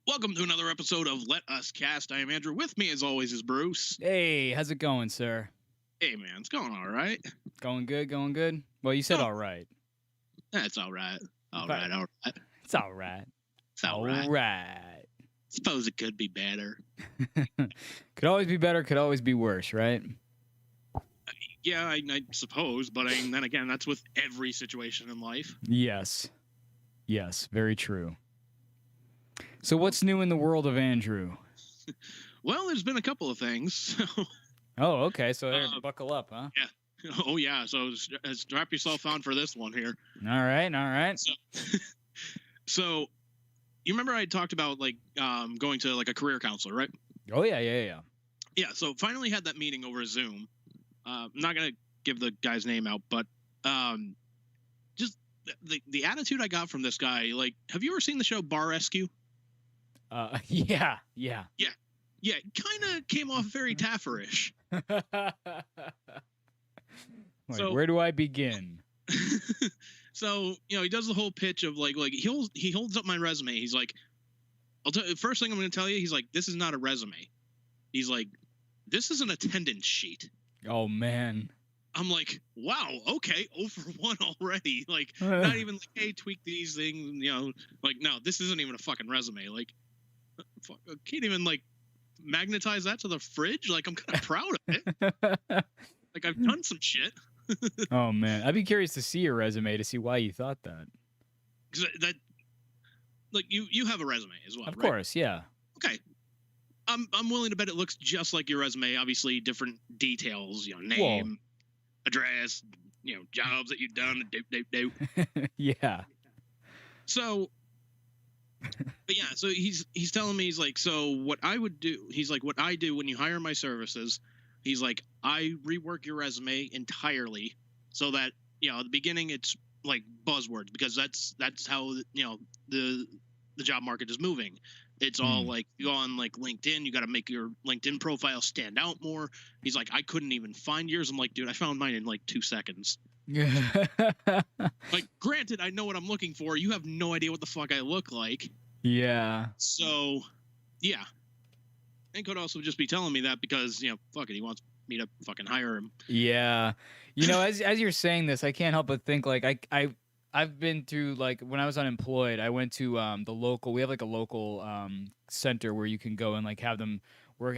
Welcome to another episode of Let Us Cast. I am Andrew. With me, as always, is Bruce. Hey, how's it going, sir? Hey, man, it's going all right. Going good, going good? Well, you said all right. That's all right. All right. It's all right. It's all right. Suppose it could be better. Could always be better, could always be worse, right? Yeah, I suppose, but then again, that's with every situation in life. Yes. Yes, very true. So what's new in the world of Andrew? Well, there's been a couple of things. Oh, okay. So buckle up, huh? Yeah. Oh, yeah. So strap yourself on for this one here. All right. So you remember I talked about going to like a career counselor, right? Oh, yeah. Yeah. So finally had that meeting over Zoom. I'm not going to give the guy's name out, but just the attitude I got from this guy, like, have you ever seen the show Bar Rescue? Yeah. Yeah, it kind of came off very Tafferish. Like, So- where do I begin? So, he does the whole pitch of like he holds up my resume. He's like, I'll tell you, first thing I'm going to tell you, he's like, this is not a resume. He's like, this is an attendance sheet. Oh man. I'm like, wow, okay, 0 for 1 already. Like, not even like, hey, tweak these things, like, no, this isn't even a fucking resume. Like, fuck, I can't even like magnetize that to the fridge. Like, I'm kind of proud of it. Like, I've done some shit. Oh man, I'd be curious to see your resume to see why you thought that. Because that, like, you have a resume as well, Of right? course, yeah. Okay. I'm willing to bet it looks just like your resume. Obviously, different details, name, address, jobs that you've done, do. Yeah. So, but yeah, so he's telling me, he's like, so what I would do, he's like, what I do when you hire my services, he's like, I rework your resume entirely so that, at the beginning it's like buzzwords, because that's how, the job market is moving. It's all like, you go on like LinkedIn, you got to make your LinkedIn profile stand out more. He's like, I couldn't even find yours. I'm like, dude, I found mine in like 2 seconds. Like, granted, I know what I'm looking for. You have no idea what the fuck I look like. Yeah. So, yeah. And could also just be telling me that because, fuck it, he wants me to fucking hire him. Yeah. As you're saying this, I can't help but think like I've been through, like, when I was unemployed, I went to we have like a local center where you can go and like have them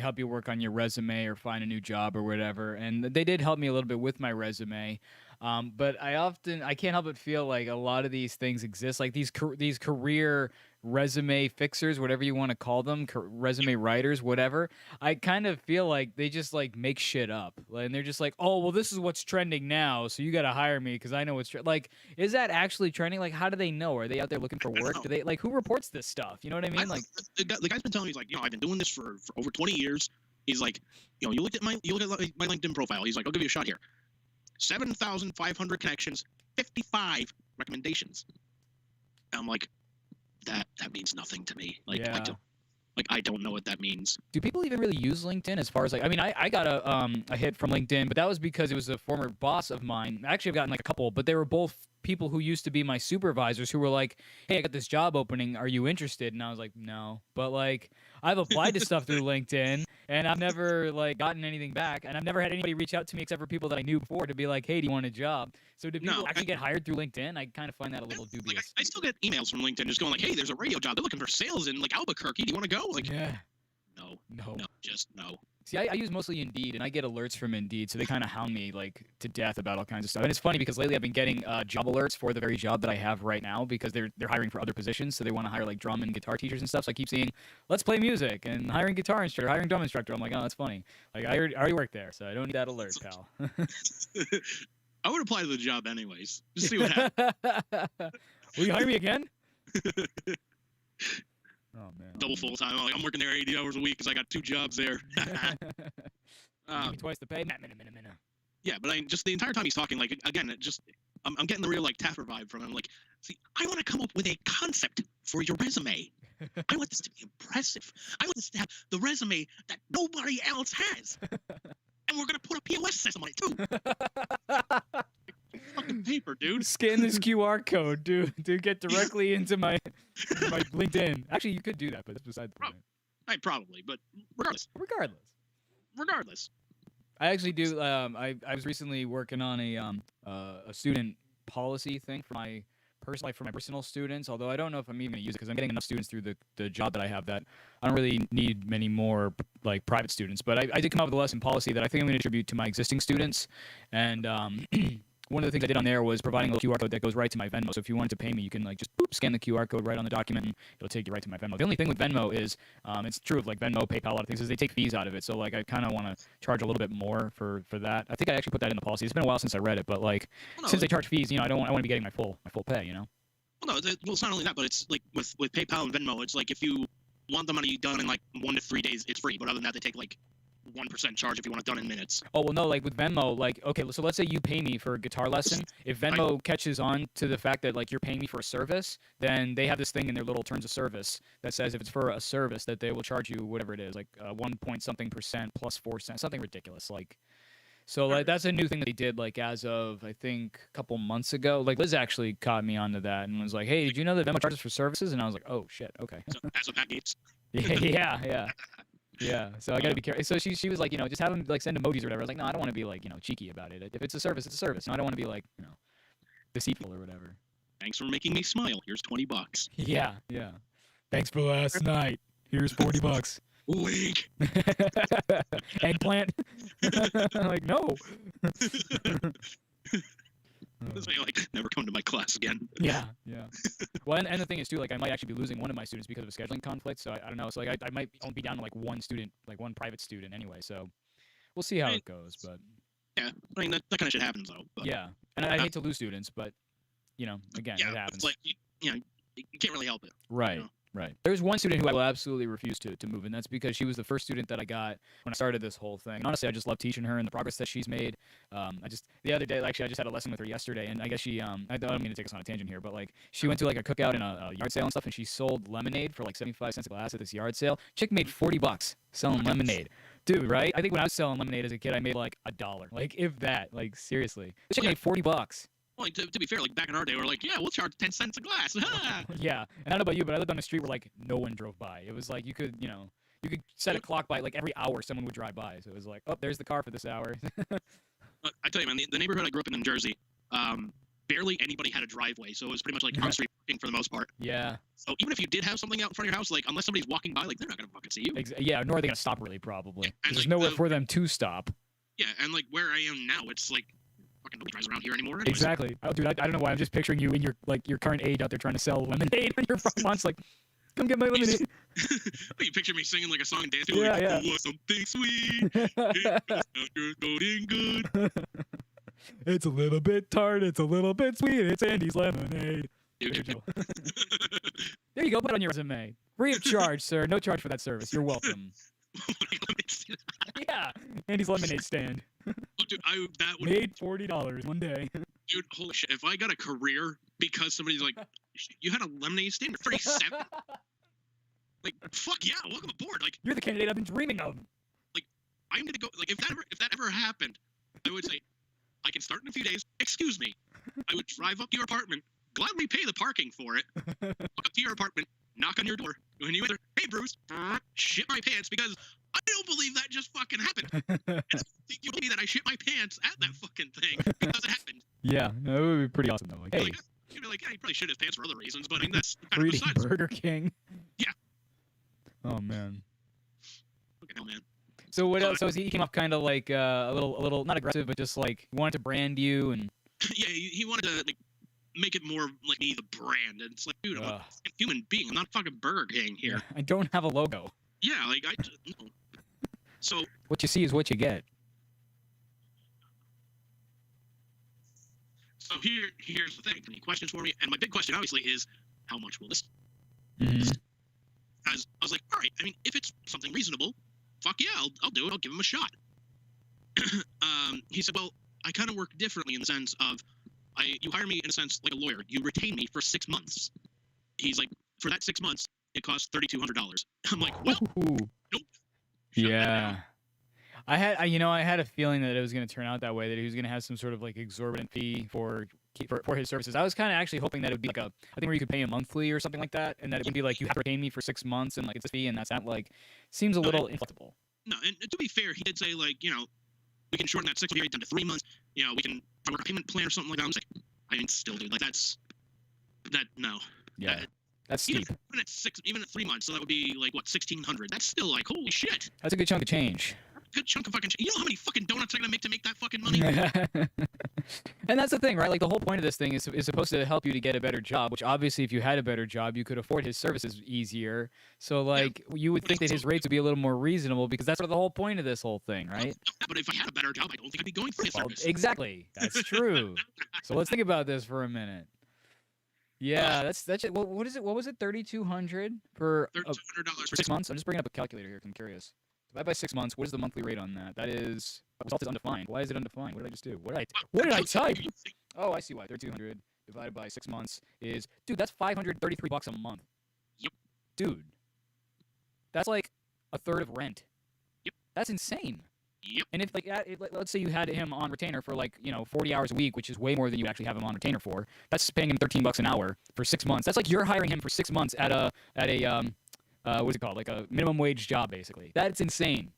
help you work on your resume or find a new job or whatever. And they did help me a little bit with my resume. But I can't help but feel like a lot of these things exist, like these career resume fixers, whatever you want to call them, resume writers, whatever. I kind of feel like they just like make shit up, and they're just like, oh, well, this is what's trending now, so you got to hire me because I know what's like. Is that actually trending? Like, how do they know? Are they out there looking for work? Do they like, who reports this stuff? You know what I mean? Like, the guy's been telling me, he's like, I've been doing this for over 20 years. He's like, you look at my LinkedIn profile. He's like, I'll give you a shot here. 7,500 connections, 55 recommendations. And I'm like, that means nothing to me. Like, yeah. I don't know what that means. Do people even really use LinkedIn as far as like, I mean, I got a hit from LinkedIn, but that was because it was a former boss of mine. Actually, I've gotten like a couple, but they were both people who used to be my supervisors who were like, hey, I got this job opening. Are you interested? And I was like, no. But like, I've applied to stuff through LinkedIn and I've never like gotten anything back. And I've never had anybody reach out to me except for people that I knew before to be like, hey, do you want a job? So do people actually get hired through LinkedIn? I kind of find that a little dubious. Like, I still get emails from LinkedIn just going like, hey, there's a radio job. They're looking for sales in like Albuquerque. Do you want to go? Like, yeah. No, just no. See, I use mostly Indeed, and I get alerts from Indeed, so they kind of hound me like to death about all kinds of stuff. And it's funny because lately I've been getting job alerts for the very job that I have right now because they're hiring for other positions, so they want to hire like drum and guitar teachers and stuff. So I keep seeing, let's play music and hiring guitar instructor, hiring drum instructor. I'm like, oh, that's funny. Like I already work there, so I don't need that alert, pal. I would apply to the job anyways. Just see what happens. Will you hire me again? Oh man. Double full time. I'm working there 80 hours a week because I got 2 jobs there. Twice the pay. Yeah, but just the entire time he's talking, like, again, I'm getting the real like Taffer vibe from him. Like, see, I want to come up with a concept for your resume. I want this to be impressive. I want this to have the resume that nobody else has. And we're gonna put a POS system on it too. Fucking paper, dude. Scan this QR code, dude. Get directly into my LinkedIn. Actually, you could do that, but that's beside the point. Probably, but regardless. I actually do. I was recently working on a student policy thing for my personal students. Although I don't know if I'm even gonna use it because I'm getting enough students through the job that I have that I don't really need many more like private students. But I did come up with a lesson policy that I think I'm gonna attribute to my existing students, and one of the things I did on there was providing a little QR code that goes right to my Venmo. So if you wanted to pay me, you can like just scan the QR code right on the document, and it'll take you right to my Venmo. The only thing with Venmo is, it's true of like Venmo, PayPal, a lot of things is they take fees out of it. So like I kind of want to charge a little bit more for that. I think I actually put that in the policy. It's been a while since I read it, but like since they charge fees, I want to be getting my full pay. Well, no, it's not only that, but it's like with PayPal and Venmo, it's like if you want the money done in like 1 to 3 days, it's free. But other than that, they take like 1% charge if you want it done in minutes. Oh, well, no, like with Venmo, like, okay, so let's say you pay me for a guitar lesson. If Venmo catches on to the fact that, like, you're paying me for a service, then they have this thing in their little terms of service that says if it's for a service that they will charge you whatever it is, like 1 point something percent plus 4 cents, something ridiculous. Like, so like that's a new thing that they did, like, as of, I think, a couple months ago. Like, Liz actually caught me onto that and was like, hey, did you know that Venmo charges for services? And I was like, oh, shit, okay. So, as of Pat Gates. Yeah. Yeah, so I gotta be careful. So she was like, you know, just have them like send emojis or whatever. I was like, no, I don't want to be like, you know, cheeky about it. If it's a service, it's a service. No, I don't want to be like, you know, deceitful or whatever. Thanks for making me smile. Here's $20. Yeah. Thanks for last night. Here's $40. Wink. Eggplant. I'm like, no. This may like never come to my class again. Yeah. Well, and the thing is too, like, I might actually be losing one of my students because of a scheduling conflict. So I don't know. So like, I might only be down to like one student, like one private student anyway. So we'll see how it goes. But yeah, I mean that kind of shit happens though. But, yeah, and I hate to lose students, but you know, again, it happens. It's like you know, you can't really help it. Right. You know? Right. There's one student who I will absolutely refuse to move, and that's because she was the first student that I got when I started this whole thing. And honestly, I just love teaching her and the progress that she's made. The other day, actually, I just had a lesson with her yesterday, and I guess she, I don't mean to take us on a tangent here, but like she went to like a cookout and a yard sale and stuff, and she sold lemonade for like 75 cents a glass at this yard sale. Chick made $40 selling lemonade. Dude, right? I think when I was selling lemonade as a kid, I made like $1. Like, if that. Like, seriously. This chick made $40. Well, like, to be fair, like back in our day, we were like, yeah, we'll charge 10 cents a glass. Yeah, and I don't know about you, but I lived on a street where like no one drove by. It was like you could set a clock by like every hour someone would drive by. So it was like, oh, there's the car for this hour. I tell you, man, the neighborhood I grew up in Jersey, barely anybody had a driveway, so it was pretty much like on street parking for the most part. Yeah. So even if you did have something out in front of your house, like unless somebody's walking by, like they're not gonna fucking see you. Yeah, nor are they gonna stop really, probably. Yeah, There's like, nowhere for them to stop. Yeah, and like where I am now, it's like fucking nobody drives around here anymore. Anyways. Exactly. Oh, dude, I don't know why. I'm just picturing you in your current age out there trying to sell lemonade on your front lawn's like, come get my lemonade. You picture me singing like a song and dancing Yeah, like, yeah. oh, something sweet. It's going good. It's a little bit tart, it's a little bit sweet, it's Andy's lemonade. Dude. There you go, put it on your resume. Free of charge, sir. No charge for that service. You're welcome. Yeah, Andy's lemonade stand. Oh, dude, that would made $40 one day. Dude, holy shit! If I got a career because somebody's like, you had a lemonade stand at 37, like, fuck yeah, welcome aboard. Like, you're the candidate I've been dreaming of. Like, I'm gonna go. Like, if that ever happened, I would say, I can start in a few days. Excuse me. I would drive up to your apartment, gladly pay the parking for it, walk up to your apartment, knock on your door, and you enter, hey Bruce, shit my pants because I don't believe that just fucking happened. And I think you believe that I shit my pants at that fucking thing because it happened. Yeah, that would be pretty awesome though. Like, hey, you'd be like, yeah, he probably shit his pants for other reasons, but I mean that's kind free of besides. Burger King. Yeah. Oh man. Fucking hell, man. So what else? So he came off kind of like a little not aggressive, but just like wanted to brand you and. Yeah, he wanted to like make it more like me, the brand, and it's like, dude, I'm a fucking human being. I'm not fucking Burger King here. Yeah, I don't have a logo. Yeah, like no. So what you see is what you get. So here's the thing. Any questions for me? And my big question, obviously, is how much will this? Mm-hmm. As I was like, all right. I mean, if it's something reasonable, fuck yeah, I'll do it. I'll give him a shot. He said, well, I kind of work differently in the sense of, you hire me in a sense like a lawyer. You retain me for 6 months. He's like, for that 6 months, it costs $3,200. I'm like, well, nope. Yeah. I had a feeling that it was going to turn out that way, that he was going to have some sort of like exorbitant fee for his services. I was kind of actually hoping that it would be like a thing where you could pay him monthly or something like that, and that it would be like you have to retain me for 6 months and like it's a fee, and that's not like seems a little inflexible. No, and to be fair, he did say like, you know, we can shorten that 6 period down to 3 months. You know, we can work a payment plan or something like that. I'm like, I mean, still, dude, like no. Yeah, that's steep. Even at 3 months, so that would be like what, 1,600. That's still like, holy shit. That's a good chunk of change. Good chunk of fucking. You know how many fucking donuts I'm gonna make to make that fucking money? And that's the thing, right? Like the whole point of this thing is supposed to help you to get a better job. Which obviously, if you had a better job, you could afford his services easier. So like, you would think that his rates would be a little more reasonable because that's sort of the whole point of this whole thing, right? But if I had a better job, I don't think I'd be going for his service. Exactly, that's true. So let's think about this for a minute. Yeah, that's it. What is it? What was it? $3,200 for $3,200 for 6 months. I'm just bringing up a calculator here. 'Cause I'm curious. Divide by 6 months. What is the monthly rate on that? That is result is undefined. Why is it undefined? What did I just do? What did I type? Oh, I see why. 3,200 divided by 6 months is, dude, that's $533 a month. Yep. Dude, that's like a third of rent. Yep. That's insane. Yep. And if let's say you had him on retainer for 40 hours a week, which is way more than you actually have him on retainer for. That's paying him $13 an hour for 6 months. That's like you're hiring him for 6 months at a what's it called? Like a minimum wage job, basically. That's insane.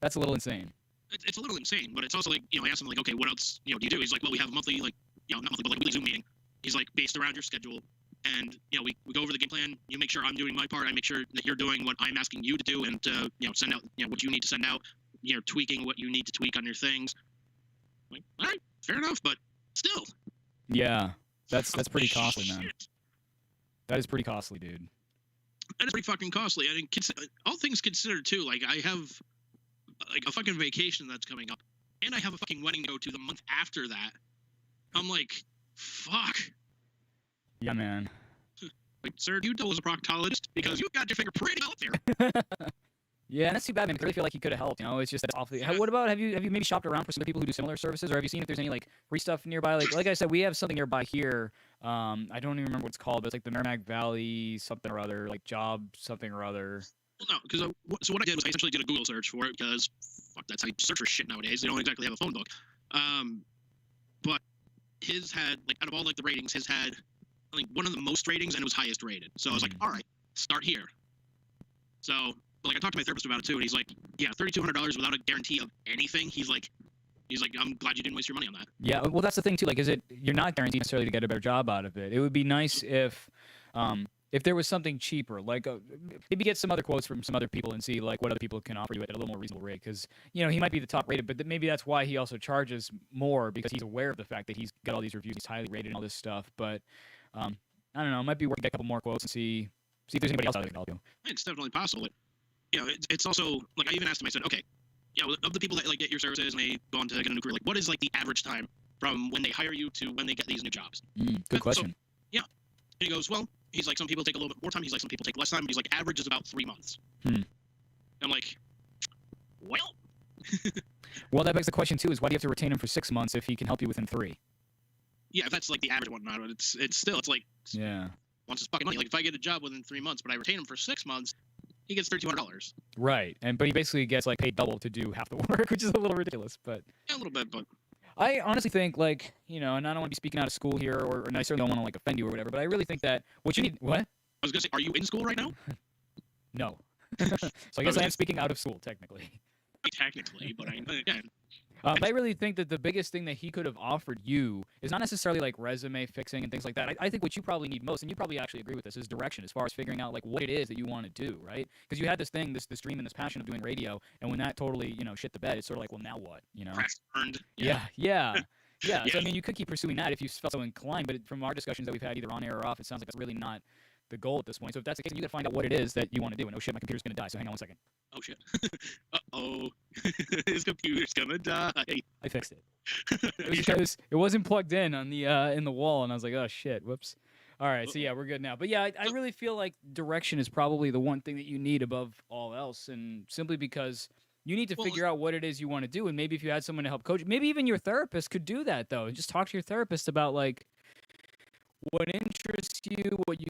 That's a little insane. It's a little insane, but it's also like, I asked him like, okay, what else, do you do? He's like, well, we have a monthly, not monthly, but like a weekly Zoom meeting. He's like, based around your schedule. And, we go over the game plan. You make sure I'm doing my part. I make sure that you're doing what I'm asking you to do and, send out, what you need to send out, tweaking what you need to tweak on your things. Like, all right, fair enough, but still. Yeah, that's pretty costly, man. That is pretty costly, dude. That is pretty fucking costly. I mean, all things considered, too, like, I have, like, a fucking vacation that's coming up, and I have a fucking wedding to go to the month after that. I'm like, fuck. Yeah, man. Like, sir, you told as a proctologist because you got your finger pretty out there. Yeah, and that's too bad, man. I really feel like he could have helped. It's just that's awfully. What about have you maybe shopped around for some people who do similar services, or have you seen if there's any like free stuff nearby? Like I said, we have something nearby here. I don't even remember what it's called, but it's like the Merrimack Valley something or other, like job something or other. Well, no, because so what I did was I essentially did a Google search for it because fuck, that's how you search for shit nowadays. They don't exactly have a phone book. But his had like out of all like the ratings, his had like one of the most ratings and it was highest rated. So I was like, all right, start here. So. But like I talked to my therapist about it too, and he's like, "Yeah, $3,200 without a guarantee of anything." He's like, "I'm glad you didn't waste your money on that." Yeah, well, that's the thing too. Like, you're not guaranteed necessarily to get a better job out of it. It would be nice if there was something cheaper, like maybe get some other quotes from some other people and see like what other people can offer you at a little more reasonable rate. Because he might be the top rated, but maybe that's why he also charges more because he's aware of the fact that he's got all these reviews, he's highly rated and all this stuff. But I don't know, it might be worth to get a couple more quotes and see if there's anybody else out there that can help you. It's definitely possible. It's also, like, I even asked him, I said, okay, of the people that, like, get your services and they go on to get a new career, like, what is, like, the average time from when they hire you to when they get these new jobs? Good question. So, and he goes, well, he's like, some people take a little bit more time. He's like, some people take less time. But he's like, average is about 3 months. I'm like, well. Well, that begs the question, too, is why do you have to retain him for 6 months if he can help you within 3? Yeah, if that's, like, the average one, it's still, it's like, wants his fucking money. Like, if I get a job within 3 months, but I retain him for 6 months, he gets $3,200. Right, but he basically gets like paid double to do half the work, which is a little ridiculous. But yeah, a little bit, but I honestly think and I don't want to be speaking out of school here, and I certainly don't want to like offend you or whatever. But I really think that what you need. What? I was gonna say, are you in school right now? No. So I guess I am speaking out of school technically. Technically, but again. But I really think that the biggest thing that he could have offered you is not necessarily like resume fixing and things like that. I think what you probably need most, and you probably actually agree with this, is direction as far as figuring out like what it is that you want to do, right? Because you had this thing, this dream and this passion of doing radio, and when that totally, shit the bed, it's sort of like, well, now what, Crash burned. Yeah. So I mean, you could keep pursuing that if you felt so inclined, but from our discussions that we've had either on air or off, it sounds like that's really not the goal at this point. So if that's the case, you got to find out what it is that you want to do. And oh shit, my computer's gonna die. So hang on 1 second. Oh shit. Uh-oh. His computer's gonna die. I fixed it. It was because it wasn't plugged in on the in the wall, and I was like, oh shit, whoops. All right, so yeah, we're good now. But yeah, I really feel like direction is probably the one thing that you need above all else, and simply because you need to figure out what it is you want to do, and maybe if you had someone to help coach, maybe even your therapist could do that though. Just talk to your therapist about like what interests you, what you